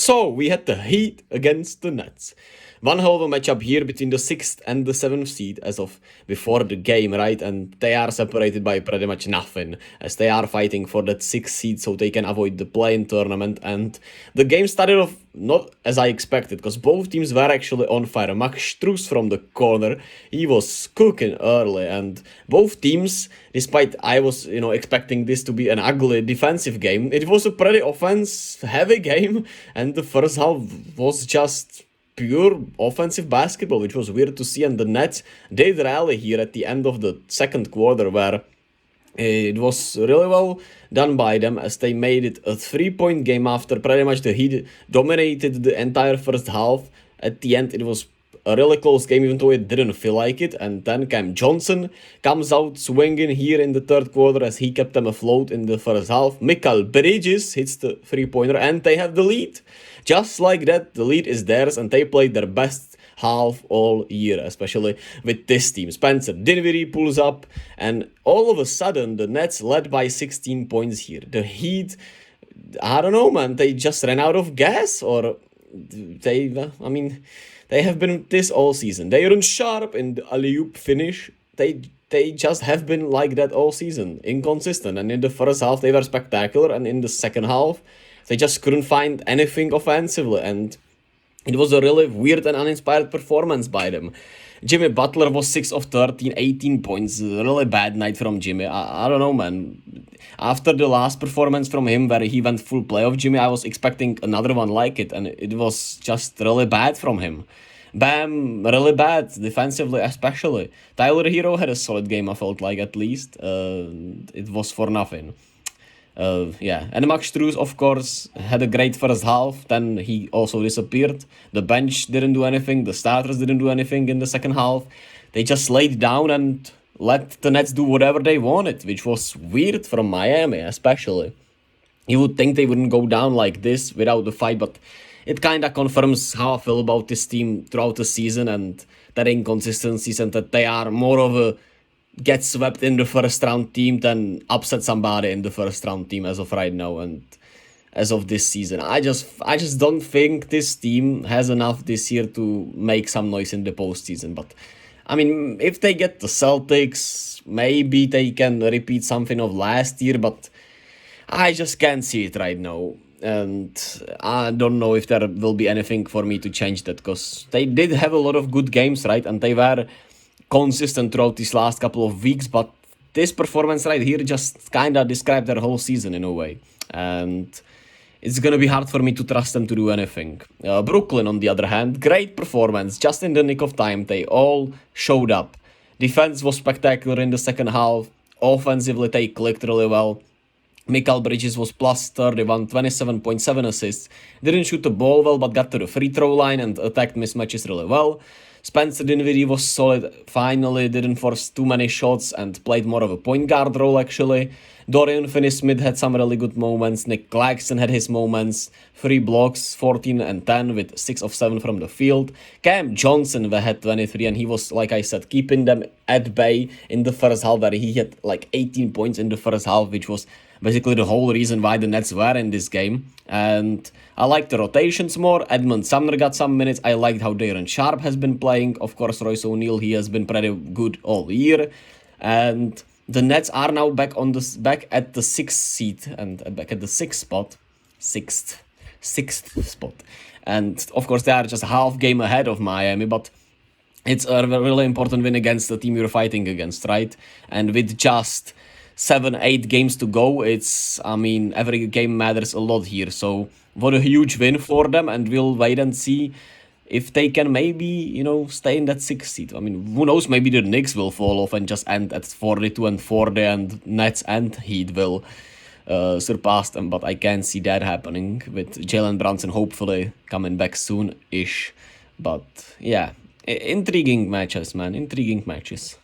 So, we had the Heat against the Nets. One hell of a matchup here between the 6th and the 7th seed as of before the game, right? And they are separated by pretty much nothing as they are fighting for that 6th seed so they can avoid the play-in tournament. And the game started off not as I expected because both teams were actually on fire. Max Strus from the corner, he was cooking early, and both teams, despite I was expecting this to be an ugly defensive game, it was a pretty offense-heavy game, and the first half was just pure offensive basketball, which was weird to see. And the Nets did rally here at the end of the second quarter, where it was really well done by them as they made it a 3-point game after pretty much the Heat dominated the entire first half. At the end, it was a really close game, even though it didn't feel like it. And then Cam Johnson comes out swinging here in the third quarter as he kept them afloat in the first half. Mikal Bridges hits the three-pointer and they have the lead. Just like that, the lead is theirs and they played their best half all year, especially with this team. Spencer Dinwiddie pulls up and all of a sudden the Nets led by 16 points here. The Heat, I don't know, man, they just ran out of gas, or they have been this all season. They run sharp in the alley-oop finish. They just have been like that all season, inconsistent. And in the first half they were spectacular, and in the second half they just couldn't find anything offensively, and it was a really weird and uninspired performance by them. Jimmy Butler was 6 of 13, 18 points. A really bad night from Jimmy. I don't know, man. After the last performance from him where he went full playoff Jimmy, I was expecting another one like it, and it was just really bad from him. Bam, really bad, defensively especially. Tyler Hero had a solid game, I felt like, at least. It was for nothing. And Max Strus, of course, had a great first half. Then he also disappeared. The bench didn't do anything. The starters didn't do anything in the second half. They just laid down and let the Nets do whatever they wanted, which was weird from Miami, especially. You would think they wouldn't go down like this without the fight, but it kind of confirms how I feel about this team throughout the season and their inconsistencies, and that they are more of a get swept in the first round team than upset somebody in the first round team as of right now and as of this season. I just don't think this team has enough this year to make some noise in the postseason. But I mean, if they get the Celtics, maybe they can repeat something of last year, but I just can't see it right now. And I don't know if there will be anything for me to change that, because they did have a lot of good games, right? And they were consistent throughout these last couple of weeks, but this performance right here just kind of described their whole season in a way, and it's gonna be hard for me to trust them to do anything. Brooklyn, on the other hand, great performance, just in the nick of time. They all showed up. Defense was spectacular in the second half. Offensively, they clicked really well. Mikal Bridges was plus 31, 27.7 assists. Didn't shoot the ball well, but got to the free throw line and attacked mismatches really well. Spencer Dinwiddie was solid, finally didn't force too many shots and played more of a point guard role actually. Dorian Finney-Smith had some really good moments. Nick Claxton had his moments. 3 blocks, 14 and 10 with 6 of 7 from the field. Cam Johnson had 23, and he was, like I said, keeping them at bay in the first half, where he had like 18 points in the first half, which was basically the whole reason why the Nets were in this game. And I liked the rotations more. Edmund Sumner got some minutes. I liked how Darren Sharp has been playing. Of course, Royce O'Neal, he has been pretty good all year. And the Nets are now back at the 6th seed and back at the 6th spot. Sixth spot. And of course, they are just a half game ahead of Miami, but it's a really important win against the team you're fighting against, right? And with just 7-8 games to go, every game matters a lot here. So what a huge win for them, and we'll wait and see if they can maybe, stay in that 6th seed. I mean, who knows, maybe the Knicks will fall off and just end at 42-40, and Nets and Heat will surpass them, but I can't see that happening with Jalen Brunson hopefully coming back soon-ish. But yeah, intriguing matches, man, intriguing matches.